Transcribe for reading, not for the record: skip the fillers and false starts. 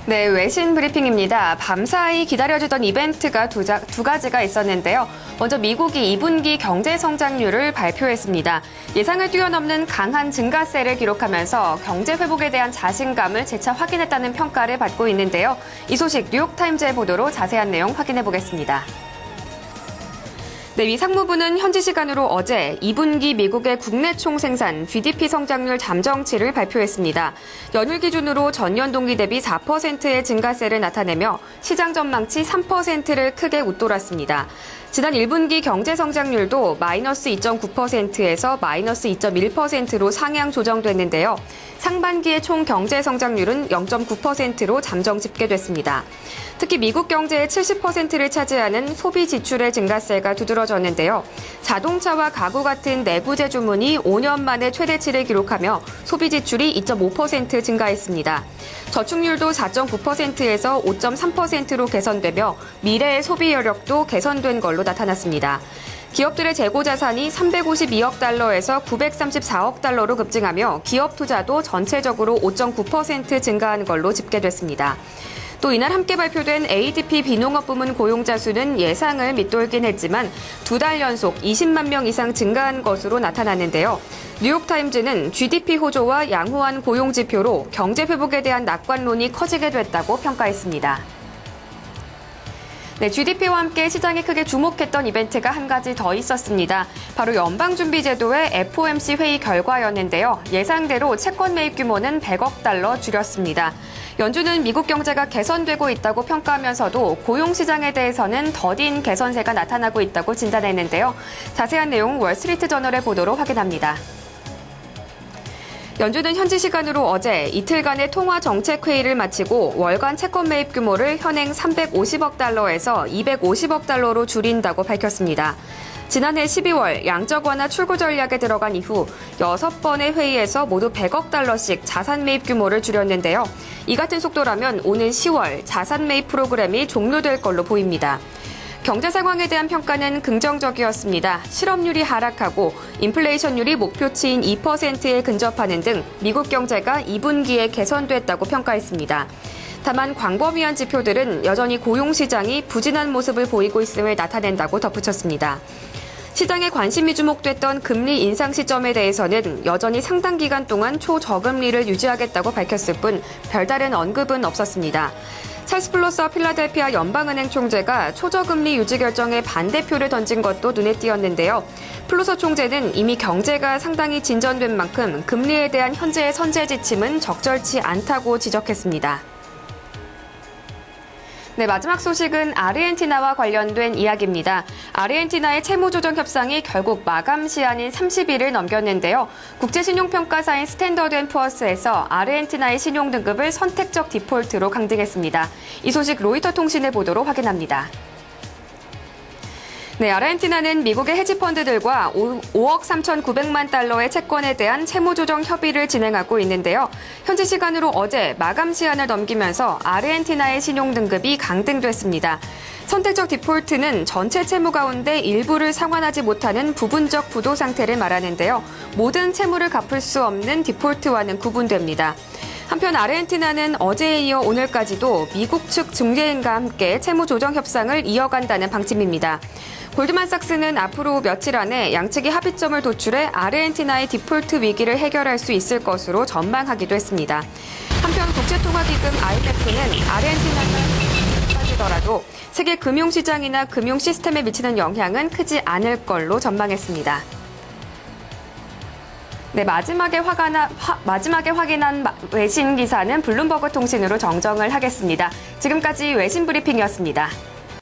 네, 외신 브리핑입니다. 밤사이 기다려지던 이벤트가 두 가지가 있었는데요. 먼저 미국이 2분기 경제 성장률을 발표했습니다. 예상을 뛰어넘는 강한 증가세를 기록하면서 경제 회복에 대한 자신감을 재차 확인했다는 평가를 받고 있는데요. 이 소식 뉴욕타임즈의 보도로 자세한 내용 확인해 보겠습니다. 네, 미 상무부는 현지 시간으로 어제 2분기 미국의 국내 총생산 GDP 성장률 잠정치를 발표했습니다. 연율 기준으로 전년 동기 대비 4%의 증가세를 나타내며 시장 전망치 3%를 크게 웃돌았습니다. 지난 1분기 경제 성장률도 마이너스 2.9%에서 마이너스 2.1%로 상향 조정됐는데요. 상반기의 총 경제 성장률은 0.9%로 잠정 집계됐습니다. 특히 미국 경제의 70%를 차지하는 소비 지출의 증가세가 두드러졌는데요. 자동차와 가구 같은 내구재 주문이 5년 만에 최대치를 기록하며 소비 지출이 2.5% 증가했습니다. 저축률도 4.9%에서 5.3%로 개선되며 미래의 소비 여력도 개선된 걸로 나타났습니다. 기업들의 재고 자산이 352억 달러에서 934억 달러로 급증하며 기업 투자도 전체적으로 5.9% 증가한 걸로 집계됐습니다. 또 이날 함께 발표된 ADP 비농업 부문 고용자 수는 예상을 밑돌긴 했지만 2달 연속 20만 명 이상 증가한 것으로 나타났는데요. 뉴욕타임즈는 GDP 호조와 양호한 고용 지표로 경제 회복에 대한 낙관론이 커지게 됐다고 평가했습니다. 네, GDP와 함께 시장이 크게 주목했던 이벤트가 한 가지 더 있었습니다. 바로 연방준비제도의 FOMC 회의 결과였는데요. 예상대로 채권 매입 규모는 100억 달러 줄였습니다. 연준은 미국 경제가 개선되고 있다고 평가하면서도 고용시장에 대해서는 더딘 개선세가 나타나고 있다고 진단했는데요. 자세한 내용 월스트리트저널의 보도로 확인합니다. 연준은 현지 시간으로 어제 이틀간의 통화 정책 회의를 마치고 월간 채권 매입 규모를 현행 350억 달러에서 250억 달러로 줄인다고 밝혔습니다. 지난해 12월 양적 완화 출구 전략에 들어간 이후 6번의 회의에서 모두 100억 달러씩 자산 매입 규모를 줄였는데요. 이 같은 속도라면 오는 10월 자산 매입 프로그램이 종료될 걸로 보입니다. 경제 상황에 대한 평가는 긍정적이었습니다. 실업률이 하락하고 인플레이션율이 목표치인 2%에 근접하는 등 미국 경제가 2분기에 개선됐다고 평가했습니다. 다만 광범위한 지표들은 여전히 고용시장이 부진한 모습을 보이고 있음을 나타낸다고 덧붙였습니다. 시장에 관심이 주목됐던 금리 인상 시점에 대해서는 여전히 상당 기간 동안 초저금리를 유지하겠다고 밝혔을 뿐 별다른 언급은 없었습니다. 찰스 플러서 필라델피아 연방은행 총재가 초저금리 유지 결정에 반대표를 던진 것도 눈에 띄었는데요. 플러서 총재는 이미 경제가 상당히 진전된 만큼 금리에 대한 현재의 선제 지침은 적절치 않다고 지적했습니다. 네, 마지막 소식은 아르헨티나와 관련된 이야기입니다. 아르헨티나의 채무조정 협상이 결국 마감 시한인 30일을 넘겼는데요. 국제신용평가사인 스탠더드 앤 푸어스에서 아르헨티나의 신용등급을 선택적 디폴트로 강등했습니다. 이 소식 로이터 통신의 보도로 확인합니다. 네, 아르헨티나는 미국의 헤지펀드들과 5억 3,900만 달러의 채권에 대한 채무조정 협의를 진행하고 있는데요. 현지 시간으로 어제 마감 시한을 넘기면서 아르헨티나의 신용등급이 강등됐습니다. 선택적 디폴트는 전체 채무 가운데 일부를 상환하지 못하는 부분적 부도 상태를 말하는데요. 모든 채무를 갚을 수 없는 디폴트와는 구분됩니다. 한편 아르헨티나는 어제에 이어 오늘까지도 미국 측 중개인과 함께 채무 조정 협상을 이어간다는 방침입니다. 골드만삭스는 앞으로 며칠 안에 양측이 합의점을 도출해 아르헨티나의 디폴트 위기를 해결할 수 있을 것으로 전망하기도 했습니다. 한편 국제통화기금 IMF는 아르헨티나가 빠지더라도 세계 금융시장이나 금융 시스템에 미치는 영향은 크지 않을 걸로 전망했습니다. 네, 마지막에 확인한 외신 기사는 블룸버그 통신으로 정정을 하겠습니다. 지금까지 외신 브리핑이었습니다.